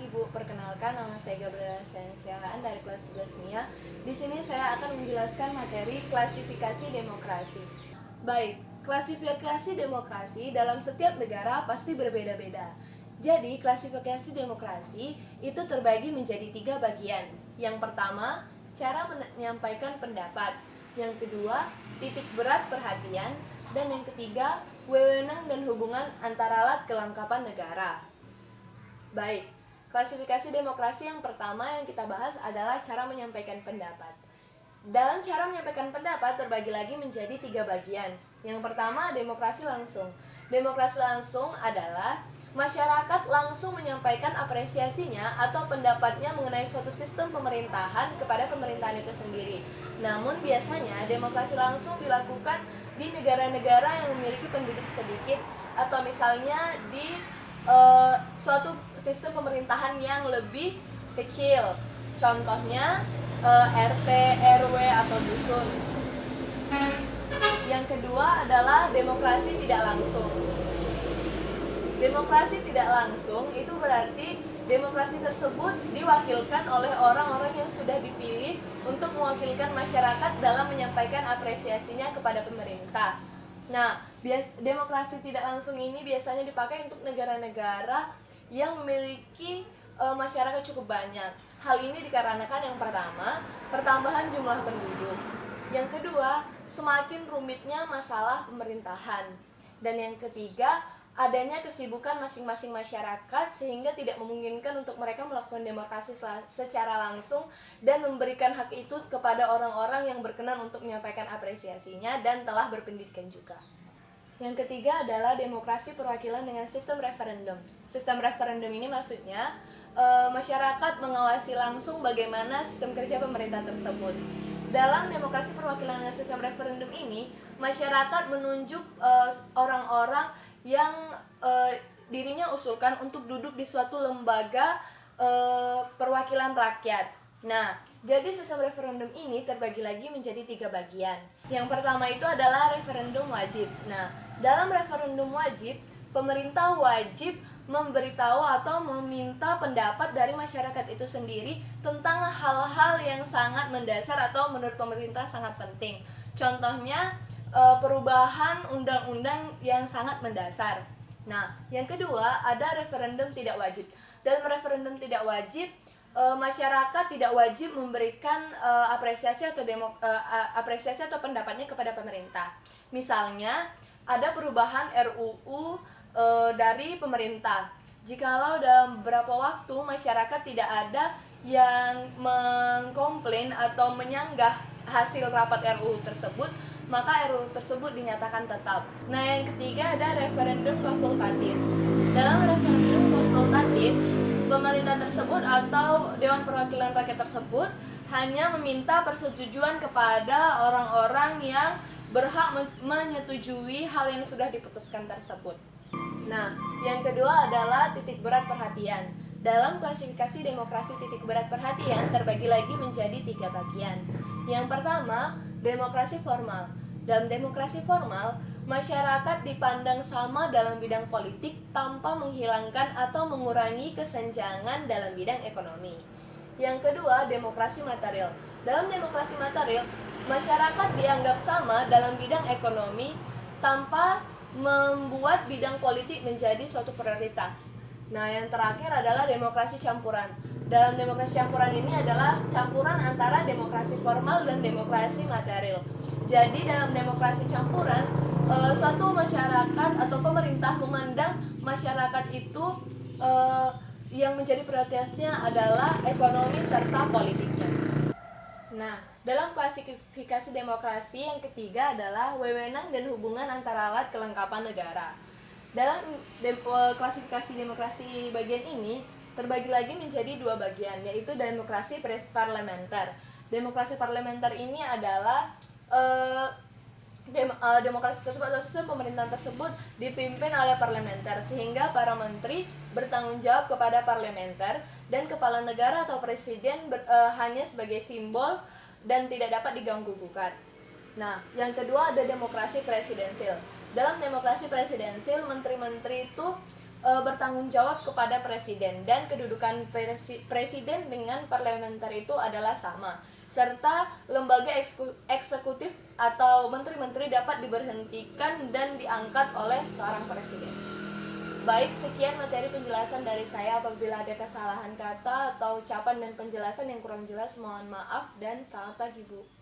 pagi Bu, perkenalkan nama saya Gabriela Sensiahaan dari kelas 11 MIA. Di sini saya akan menjelaskan materi klasifikasi demokrasi. Baik, klasifikasi demokrasi dalam setiap negara pasti berbeda-beda. Jadi, klasifikasi demokrasi itu terbagi menjadi 3 bagian. Yang pertama, cara menyampaikan pendapat. Yang kedua, titik berat perhatian. Dan yang ketiga, wewenang dan hubungan antara alat kelengkapan negara. Baik, klasifikasi demokrasi yang pertama yang kita bahas adalah cara menyampaikan pendapat. Dalam cara menyampaikan pendapat terbagi lagi menjadi 3 bagian. Yang pertama, demokrasi langsung. Demokrasi langsung adalah masyarakat langsung menyampaikan apresiasinya atau pendapatnya mengenai suatu sistem pemerintahan kepada pemerintahan itu sendiri. Namun biasanya demokrasi langsung dilakukan di negara-negara yang memiliki penduduk sedikit atau misalnya di suatu sistem pemerintahan yang lebih kecil. Contohnya RT, RW atau dusun. Yang kedua adalah demokrasi tidak langsung. Demokrasi tidak langsung itu berarti demokrasi tersebut diwakilkan oleh orang-orang yang sudah dipilih untuk mewakilkan masyarakat dalam menyampaikan apresiasinya kepada pemerintah. Nah, demokrasi tidak langsung ini biasanya dipakai untuk negara-negara yang memiliki masyarakat cukup banyak. Hal ini dikarenakan yang pertama, pertambahan jumlah penduduk. Yang kedua, semakin rumitnya masalah pemerintahan. Dan yang ketiga, adanya kesibukan masing-masing masyarakat sehingga tidak memungkinkan untuk mereka melakukan demokrasi secara langsung dan memberikan hak itu kepada orang-orang yang berkenan untuk menyampaikan apresiasinya dan telah berpendidikan juga. Yang ketiga adalah demokrasi perwakilan dengan sistem referendum. Sistem referendum ini maksudnya masyarakat mengawasi langsung bagaimana sistem kerja pemerintah tersebut. Dalam demokrasi perwakilan dengan sistem referendum ini, masyarakat menunjuk orang-orang yang dirinya usulkan untuk duduk di suatu lembaga perwakilan rakyat. Nah, jadi sistem referendum ini terbagi lagi menjadi 3 bagian. Yang pertama itu adalah referendum wajib. Nah, dalam referendum wajib, pemerintah wajib memberitahu atau meminta pendapat dari masyarakat itu sendiri tentang hal-hal yang sangat mendasar atau menurut pemerintah sangat penting. Contohnya, perubahan undang-undang yang sangat mendasar. Nah, yang kedua ada referendum tidak wajib. Dalam referendum tidak wajib, masyarakat tidak wajib memberikan apresiasi atau pendapatnya kepada pemerintah. Misalnya, ada perubahan RUU dari pemerintah. Jikalau dalam beberapa waktu masyarakat tidak ada yang mengkomplain atau menyanggah hasil rapat RUU tersebut, maka RUU tersebut dinyatakan tetap. Nah, yang ketiga ada referendum konsultatif. Dalam referendum konsultatif, pemerintah tersebut atau Dewan Perwakilan Rakyat tersebut hanya meminta persetujuan kepada orang-orang yang berhak menyetujui hal yang sudah diputuskan tersebut. Nah, yang kedua adalah titik berat perhatian. Dalam klasifikasi demokrasi titik berat perhatian terbagi lagi menjadi 3 bagian. Yang pertama, demokrasi formal. Dalam demokrasi formal, masyarakat dipandang sama dalam bidang politik tanpa menghilangkan atau mengurangi kesenjangan dalam bidang ekonomi. Yang kedua, demokrasi material. Dalam demokrasi material, masyarakat dianggap sama dalam bidang ekonomi tanpa membuat bidang politik menjadi suatu prioritas. Nah, yang terakhir adalah demokrasi campuran. Dalam demokrasi campuran ini adalah campuran antara demokrasi formal dan demokrasi material. Jadi dalam demokrasi campuran, suatu masyarakat atau pemerintah memandang masyarakat itu yang menjadi prioritasnya adalah ekonomi serta politiknya. Nah, dalam klasifikasi demokrasi yang ketiga adalah wewenang dan hubungan antara alat kelengkapan negara. Dalam klasifikasi demokrasi bagian ini terbagi lagi menjadi 2 bagian, yaitu demokrasi parlementer. Demokrasi parlementer ini adalah demokrasi tersebut atau sistem pemerintahan tersebut dipimpin oleh parlementer, sehingga para menteri bertanggung jawab kepada parlementer dan kepala negara atau presiden hanya sebagai simbol dan tidak dapat diganggu-gugat. Nah, yang kedua ada demokrasi presidensil. Dalam demokrasi presidensil, menteri-menteri itu bertanggung jawab kepada presiden, dan kedudukan presiden dengan parlementer itu adalah sama, serta lembaga eksekutif atau menteri-menteri dapat diberhentikan dan diangkat oleh seorang presiden. Baik, sekian materi penjelasan dari saya. Apabila ada kesalahan kata atau ucapan dan penjelasan yang kurang jelas, mohon maaf dan selamat pagi, Bu.